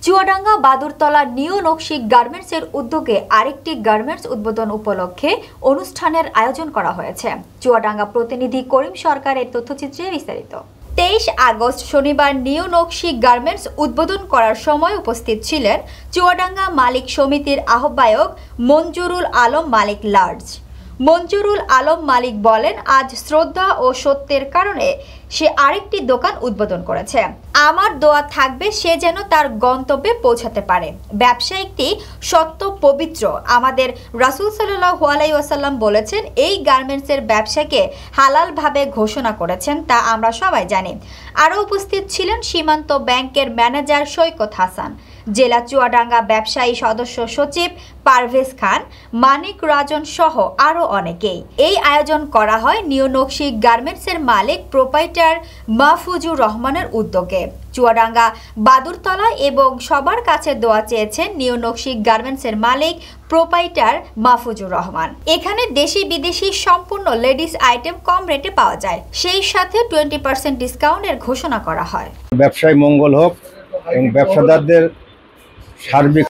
Chuadanga Badurtala new নকশি গার্মেন্টসের উদ্যোগে আরেকটি গার্মেন্টস উদ্বোধন উপলক্ষে অনুষ্ঠানের আয়োজন করা হয়েছে। চুয়াডাঙ্গা প্রতিনিধি করিম সরকারের তথ্যচিত্রে বিস্তারিত। 23 আগস্ট শনিবার নিউ নকশি গার্মেন্টস উদ্বোধন করার সময় উপস্থিত ছিলেন চুয়াডাঙ্গা মালিক সমিতির আহ্বায়ক মঞ্জুরুল আলম মালিক লার্জ। মঞ্জুরুল আলম মালিক বলেন, আজ শ্রদ্ধা ও সত্যের কারণে সে আরেকটি দোকান উদ্বোধন করেছে। আমার দোয়া থাকবে সে যেন তার গন্তব্যে পৌঁছাতে পারে। ব্যবসায়িকটি সত্য পবিত্র। আমাদের রাসূল সাল্লাল্লাহু আলাইহি ওয়াসাল্লাম বলেছেন, এই গার্মেন্টসের ব্যবসাকে হালালভাবে ঘোষণা করেছেন, তা আমরা সবাই জানি। আরও উপস্থিত ছিলেন সীমান্ত ব্যাংকের ম্যানেজার সৈকত হাসান, জেলা চুয়াডাঙ্গা ব্যবসায়ী সদস্য সচিব পারভেজ খান, মানিক রাজন সহ আরও অনেকেই। এই আয়োজন করা হয় নিউ নকশি গার্মেন্টসের মালিক প্রোপাইটার মাহফুজুর রহমানের উদ্যোগে। চুয়াডাঙ্গা বাদুরতলা এবং সবার কাছে দোয়া চেয়েছেন নিউ নকশি গার্মেন্টসের মালিক প্রোপাইটার মাহফুজুর রহমান। এখানে দেশি বিদেশি সম্পূর্ণ লেডিস আইটেম কম রেটে পাওয়া যায়, সেই সাথে 20% ডিসকাউন্টের ঘোষণা করা হয়। ব্যবসায় মঙ্গল হোক এবং ব্যবসাদারদের সার্বিক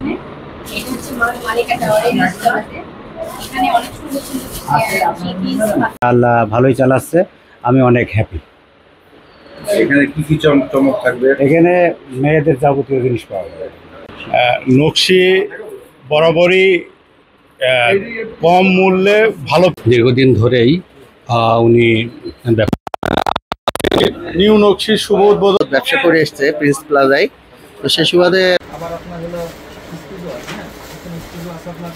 আল্লাহ ভালোই চালাচ্ছে, আমি অনেক হ্যাপি। এখানে কি কি চমক থাকবে? এখানে মেয়েদের যাবতীয় জিনিস পাওয়া যায়। নকশি বরাবরই কম মূল্যে ভালো, দীর্ঘদিন ধরেই উনি নিউ নকশির শুভ উদ্বোধন ব্যবসা করে এসছে প্রিন্স প্লাজায়। তো সে সুবাদে আবার আপনার হলো স্টুডিও আছে, হ্যাঁ, স্টুডিও আছে আপনার